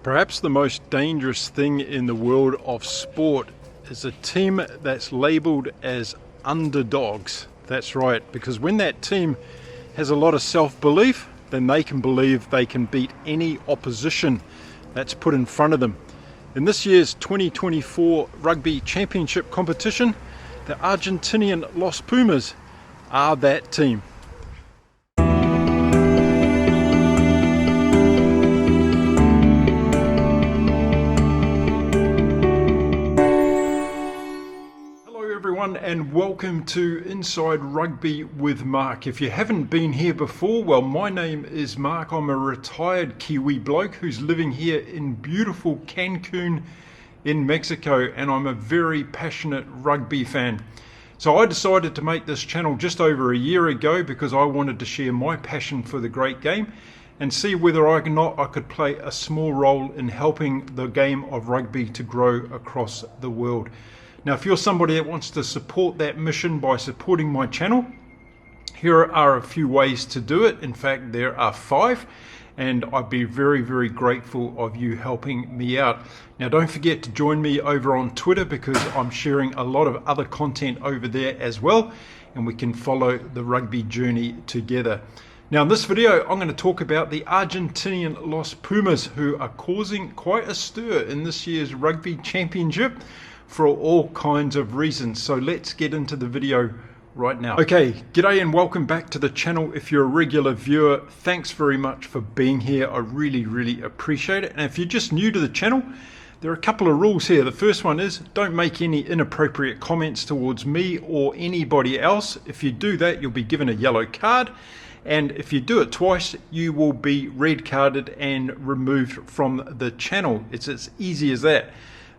Perhaps the most dangerous thing in the world of sport is a team that's labelled as underdogs. That's right, because when that team has a lot of self-belief, then they can believe they can beat any opposition that's put in front of them. In this year's 2024 Rugby Championship competition, the Argentinian Los Pumas are that team. And welcome to Inside Rugby with Mark. If you haven't been here before, well, my name is Mark. I'm a retired Kiwi bloke who's living here in beautiful Cancun in Mexico, and I'm a very passionate rugby fan. So I decided to make this channel just over a year ago because I wanted to share my passion for the great game and see whether I could play a small role in helping the game of rugby to grow across the world. Now, if you're somebody that wants to support that mission by supporting my channel, here are a few ways to do it. In fact, there are 5, and I'd be very, very grateful of you helping me out. Now, don't forget to join me over on Twitter because I'm sharing a lot of other content over there as well, and we can follow the rugby journey together. Now, in this video, I'm going to talk about the Argentinian Los Pumas, who are causing quite a stir in this year's Rugby Championship for all kinds of reasons. So let's get into the video right now. Okay, g'day and welcome back to the channel. If you're a regular viewer, thanks very much for being here. I really appreciate it. And if you're just new to the channel, there are a couple of rules here. The first one is don't make any inappropriate comments towards me or anybody else. If you do that, you'll be given a yellow card. And if you do it twice, you will be red carded and removed from the channel. It's as easy as that.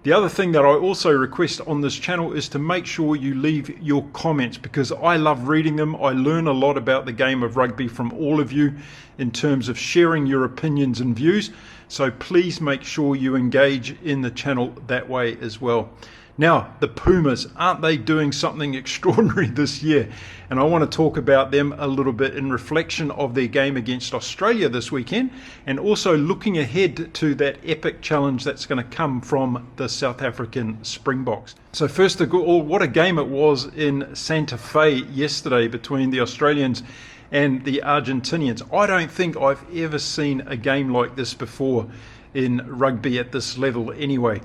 The other thing that I also request on this channel is to make sure you leave your comments because I love reading them. I learn a lot about the game of rugby from all of you in terms of sharing your opinions and views. So please make sure you engage in the channel that way as well. Now, the Pumas, aren't they doing something extraordinary this year? And I want to talk about them a little bit in reflection of their game against Australia this weekend, and also looking ahead to that epic challenge that's going to come from the South African Springboks. So first of all, what a game it was in Sante Fe yesterday between the Australians and the Argentinians. I don't think I've ever seen a game like this before in rugby at this level anyway.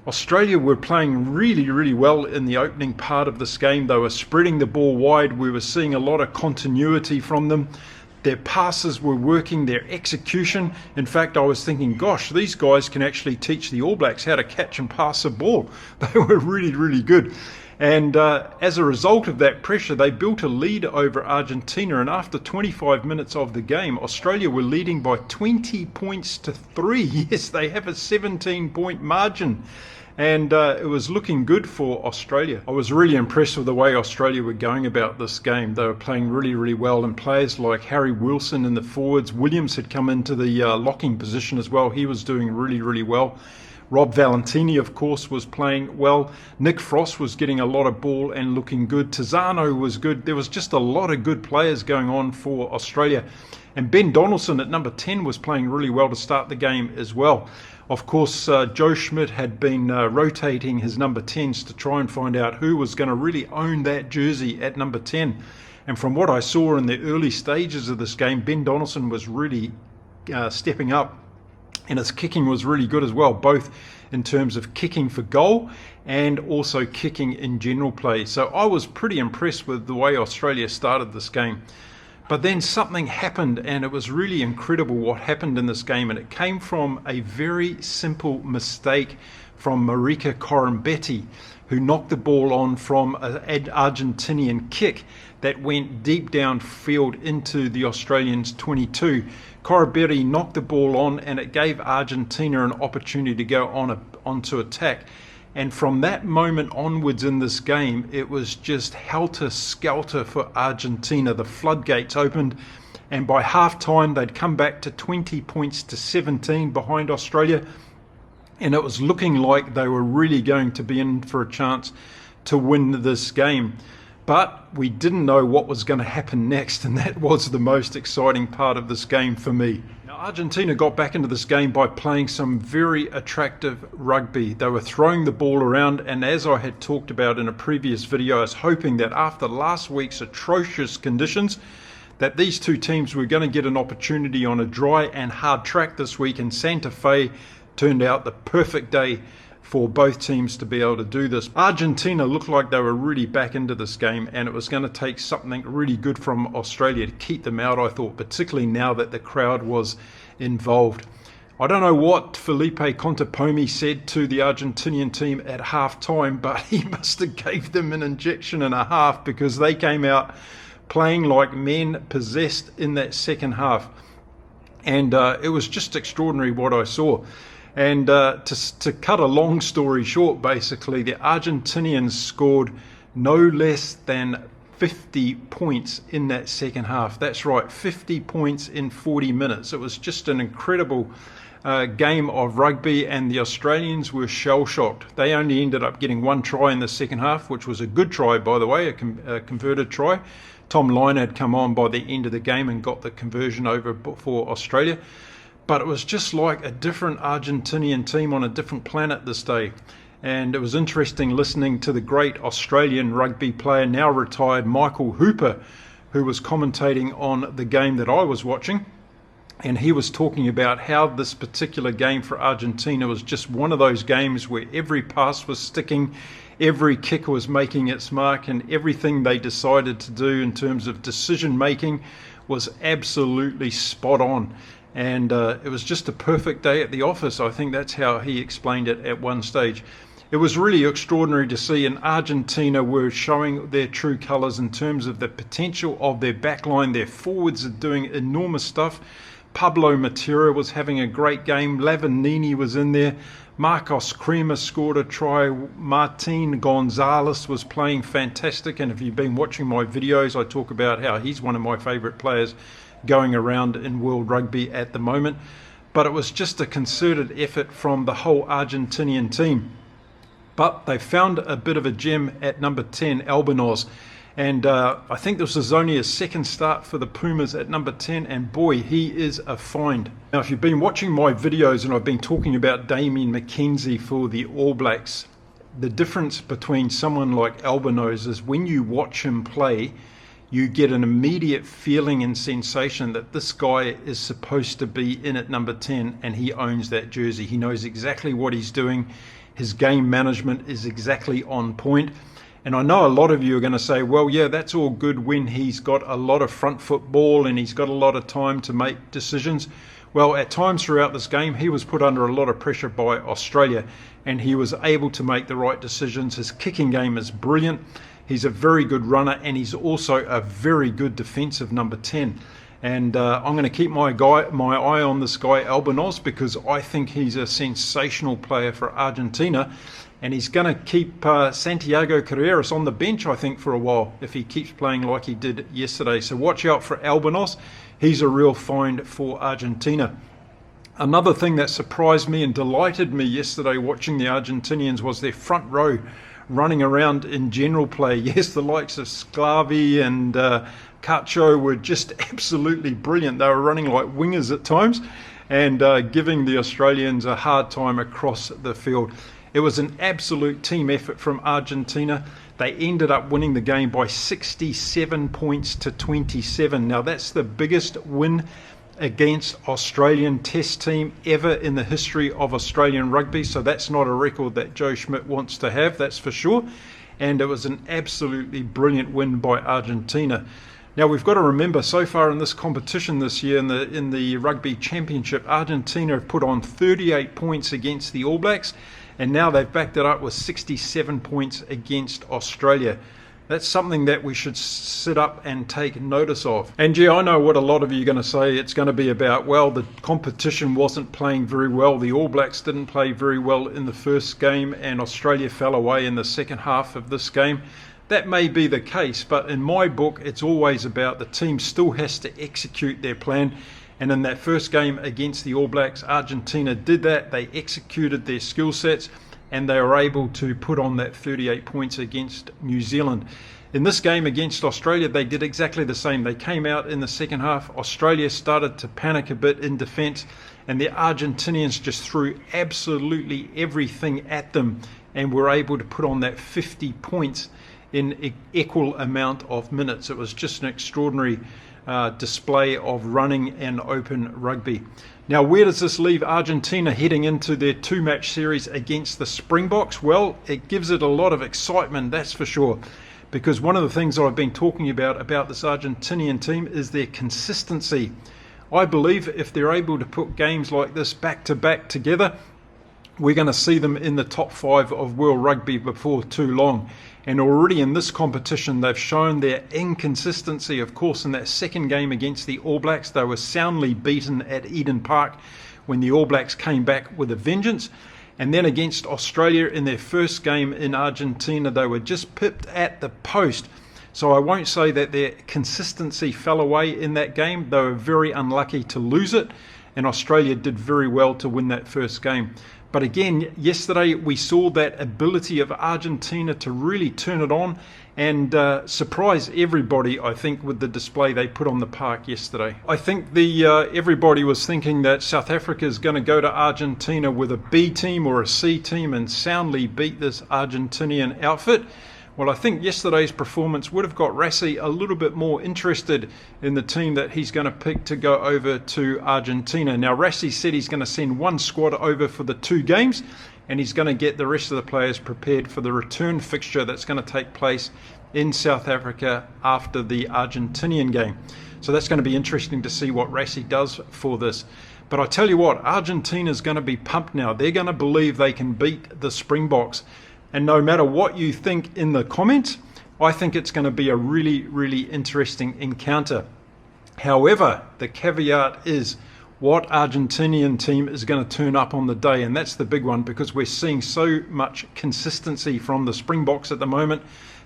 Australia were playing really well in the opening part of this game. They were spreading the ball wide. We were seeing a lot of continuity from them. Their passes were working, their execution. In fact, I was thinking, gosh, these guys can actually teach the All Blacks how to catch and pass a ball. They were really good. And as a result of that pressure, they built a lead over Argentina. And after 25 minutes of the game, Australia were leading by 20 points to 3. Yes, they have a 17-point margin. And it was looking good for Australia. I was really impressed with the way Australia were going about this game. They were playing really well, and players like Harry Wilson in the forwards. Williams had come into the locking position as well. He was doing really well. Rob Valentini, of course, was playing well. Nick Frost was getting a lot of ball and looking good. Tizano was good. There was just a lot of good players going on for Australia. And Ben Donaldson at number 10 was playing really well to start the game as well. Of course, Joe Schmidt had been rotating his number 10s to try and find out who was going to really own that jersey at number 10. And from what I saw in the early stages of this game, Ben Donaldson was really stepping up. And his kicking was really good as well, both in terms of kicking for goal and also kicking in general play. So I was pretty impressed with the way Australia started this game. But then something happened, and it was really incredible what happened in this game. And it came from a very simple mistake from Marika Corambetti, who knocked the ball on from an Argentinian kick that went deep downfield into the Australians' 22. Corambetti knocked the ball on, and it gave Argentina an opportunity to go onto attack. And from that moment onwards in this game, it was just helter-skelter for Argentina. The floodgates opened, and by half-time, they'd come back to 20 points to 17 behind Australia. And it was looking like they were really going to be in for a chance to win this game. But we didn't know what was going to happen next, and that was the most exciting part of this game for me. Now, Argentina got back into this game by playing some very attractive rugby. They were throwing the ball around, and as I had talked about in a previous video, I was hoping that after last week's atrocious conditions that these two teams were going to get an opportunity on a dry and hard track this week, and Sante Fe turned out the perfect day for both teams to be able to do this. Argentina looked like they were really back into this game, and it was going to take something really good from Australia to keep them out, I thought, particularly now that the crowd was involved. I don't know what Felipe Contepomi said to the Argentinian team at half time, but he must have gave them an injection and a half, because they came out playing like men possessed in that second half. And it was just extraordinary what I saw. And to cut a long story short, basically, the Argentinians scored no less than 50 points in that second half. That's right, 50 points in 40 minutes. It was just an incredible game of rugby, and the Australians were shell-shocked. They only ended up getting one try in the second half, which was a good try, by the way, a converted try. Tom Line had come on by the end of the game and got the conversion over for Australia. But it was just like a different Argentinian team on a different planet this day. And it was interesting listening to the great Australian rugby player, now retired, Michael Hooper, who was commentating on the game that I was watching. And he was talking about how this particular game for Argentina was just one of those games where every pass was sticking, every kick was making its mark, and everything they decided to do in terms of decision making was absolutely spot on. And it was just a perfect day at the office. I think that's how he explained it at one stage. It was really extraordinary to see, and Argentina were showing their true colours in terms of the potential of their backline. Their forwards are doing enormous stuff. Pablo Matera was having a great game. Lavanini was in there. Marcos Crema scored a try. Martin Gonzalez was playing fantastic. And if you've been watching my videos, I talk about how he's one of my favourite players going around in world rugby at the moment. But it was just a concerted effort from the whole Argentinian team. But they found a bit of a gem at number 10, Albornoz. And I think this was only a second start for the Pumas at number 10, and boy, he is a find. Now, if you've been watching my videos, and I've been talking about Damien McKenzie for the All Blacks, the difference between someone like Albornoz is when you watch him play, you get an immediate feeling and sensation that this guy is supposed to be in at number 10, and he owns that jersey. He knows exactly what he's doing. His game management is exactly on point. And I know a lot of you are going to say, well, yeah, that's all good when he's got a lot of front foot ball and he's got a lot of time to make decisions. Well, at times throughout this game, he was put under a lot of pressure by Australia, and he was able to make the right decisions. His kicking game is brilliant. He's a very good runner, and he's also a very good defensive number 10. And I'm going to keep my eye on this guy, Albornoz, because I think he's a sensational player for Argentina. And he's going to keep Santiago Carreras on the bench, I think, for a while, if he keeps playing like he did yesterday. So watch out for Albornoz. He's a real find for Argentina. Another thing that surprised me and delighted me yesterday watching the Argentinians was their front row running around in general play. Yes, the likes of Sclavi and Cacho were just absolutely brilliant. They were running like wingers at times and giving the Australians a hard time across the field. It was an absolute team effort from Argentina. They ended up winning the game by 67 points to 27. Now, that's the biggest win against Australian Test team ever in the history of Australian rugby. So that's not a record that Joe Schmidt wants to have, that's for sure. And it was an absolutely brilliant win by Argentina. Now, we've got to remember, so far in this competition this year, in the Rugby Championship, Argentina have put on 38 points against the All Blacks, and now they've backed it up with 67 points against Australia. That's something that we should sit up and take notice of. And gee, I know what a lot of you are going to say. It's going to be about, well, the competition wasn't playing very well. The All Blacks didn't play very well in the first game, and Australia fell away in the second half of this game. That may be the case, but in my book, it's always about the team still has to execute their plan. And in that first game against the All Blacks, Argentina did that. They executed their skill sets. and they were able to put on that 38 points against New Zealand. In this game against Australia, they did exactly the same. They came out in the second half. Australia started to panic a bit in defence, and the Argentinians just threw absolutely everything at them and were able to put on that 50 points in equal amount of minutes. It was just an extraordinary display of running and open rugby. Now, where does this leave Argentina heading into their two-match series against the Springboks? Well, it gives it a lot of excitement, that's for sure, because one of the things that I've been talking about this Argentinian team is their consistency. I believe if they're able to put games like this back-to-back together, we're going to see them in the top 5 of World Rugby before too long. And already in this competition, they've shown their inconsistency. Of course, in that second game against the All Blacks, they were soundly beaten at Eden Park when the All Blacks came back with a vengeance. And then against Australia in their first game in Argentina, they were just pipped at the post. So I won't say that their consistency fell away in that game. They were very unlucky to lose it, and Australia did very well to win that first game. But again, yesterday we saw that ability of Argentina to really turn it on and surprise everybody, I think, with the display they put on the park yesterday. I think everybody was thinking that South Africa is going to go to Argentina with a B team or a C team and soundly beat this Argentinian outfit. Well, I think yesterday's performance would have got Rassie a little bit more interested in the team that he's going to pick to go over to Argentina. Now, Rassie said he's going to send one squad over for the 2 games, and he's going to get the rest of the players prepared for the return fixture that's going to take place in South Africa after the Argentinian game. So that's going to be interesting to see what Rassie does for this. But I tell you what, Argentina's going to be pumped now. They're going to believe they can beat the Springboks. And no matter what you think in the comments, I think it's going to be a really, really interesting encounter. However, the caveat is what Argentinian team is going to turn up on the day. And that's the big one, because we're seeing so much consistency from the Springboks at the moment.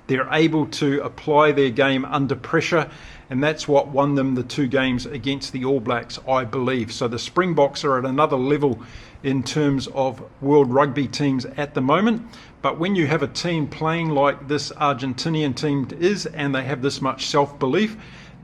They're able to apply their game under pressure, and that's what won them the 2 games against the All Blacks, I believe. So the Springboks are at another level in terms of World Rugby teams at the moment. But when you have a team playing like this Argentinian team is, and they have this much self-belief,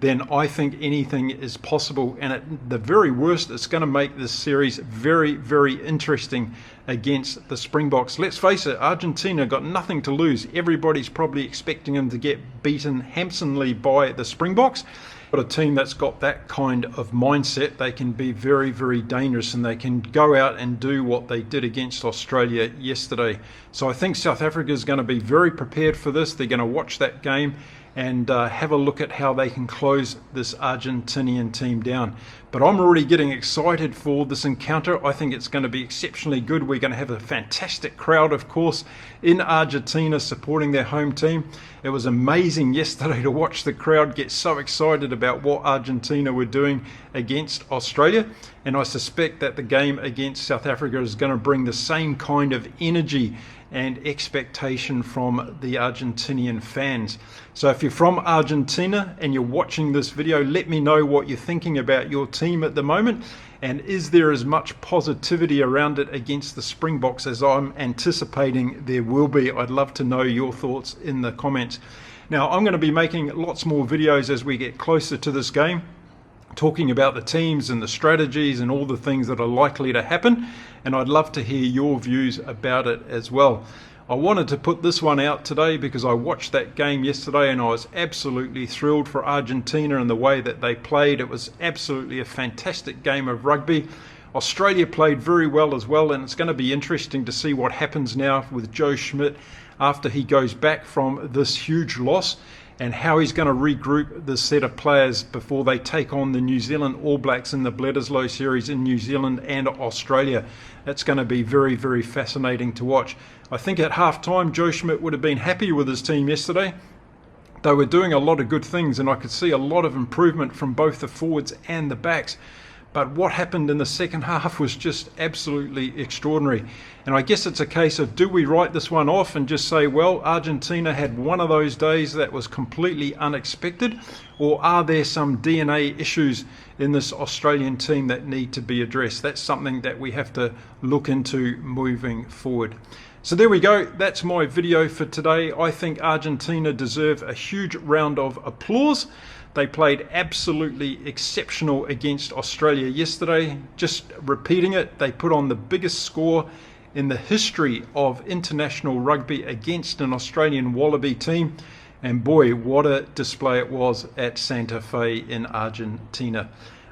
then I think anything is possible. And at the very worst, it's going to make this series very, very interesting against the Springboks. Let's face it, Argentina got nothing to lose. Everybody's probably expecting them to get beaten handsomely by the Springboks. But a team that's got that kind of mindset, they can be very, very dangerous, and they can go out and do what they did against Australia yesterday. So I think South Africa is going to be very prepared for this. They're going to watch that game and have a look at how they can close this Argentinian team down. But I'm already getting excited for this encounter. I think it's going to be exceptionally good. We're going to have a fantastic crowd, of course, in Argentina supporting their home team. It was amazing yesterday to watch the crowd get so excited about what Argentina were doing against Australia. And I suspect that the game against South Africa is going to bring the same kind of energy and expectation from the Argentinian fans. So if you're from Argentina and you're watching this video, let me know what you're thinking about your team at the moment, and is there as much positivity around it against the Springboks as I'm anticipating there will be? I'd love to know your thoughts in the comments. Now, I'm going to be making lots more videos as we get closer to this game, talking about the teams and the strategies and all the things that are likely to happen, and I'd love to hear your views about it as well. I wanted to put this one out today because I watched that game yesterday and I was absolutely thrilled for Argentina and the way that they played. It was absolutely a fantastic game of rugby. Australia played very well as well, and it's going to be interesting to see what happens now with Joe Schmidt after he goes back from this huge loss, and how he's going to regroup the set of players before they take on the New Zealand All Blacks in the Bledisloe series in New Zealand and Australia. That's going to be very, very fascinating to watch. I think at half-time, Joe Schmidt would have been happy with his team yesterday. They were doing a lot of good things, and I could see a lot of improvement from both the forwards and the backs. But what happened in the second half was just absolutely extraordinary. And I guess it's a case of, do we write this one off and just say, well, Argentina had one of those days that was completely unexpected? Or are there some DNA issues in this Australian team that need to be addressed? That's something that we have to look into moving forward. So there we go. That's my video for today. I think Argentina deserve a huge round of applause. They played absolutely exceptional against Australia yesterday. Just repeating it, they put on the biggest score in the history of international rugby against an Australian Wallaby team. And boy, what a display it was at Sante Fe in Argentina.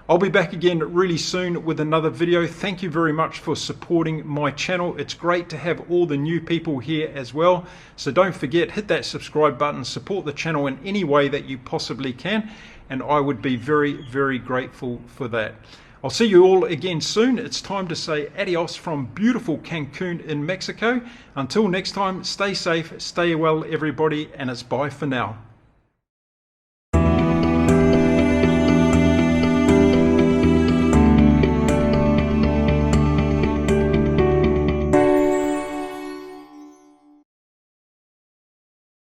I'll be back again really soon with another video. Thank you very much for supporting my channel. It's great to have all the new people here as well. So don't forget, hit that subscribe button, support the channel in any way that you possibly can. And I would be very, very grateful for that. I'll see you all again soon. It's time to say adios from beautiful Cancun in Mexico. Until next time, stay safe, stay well everybody, and it's bye for now.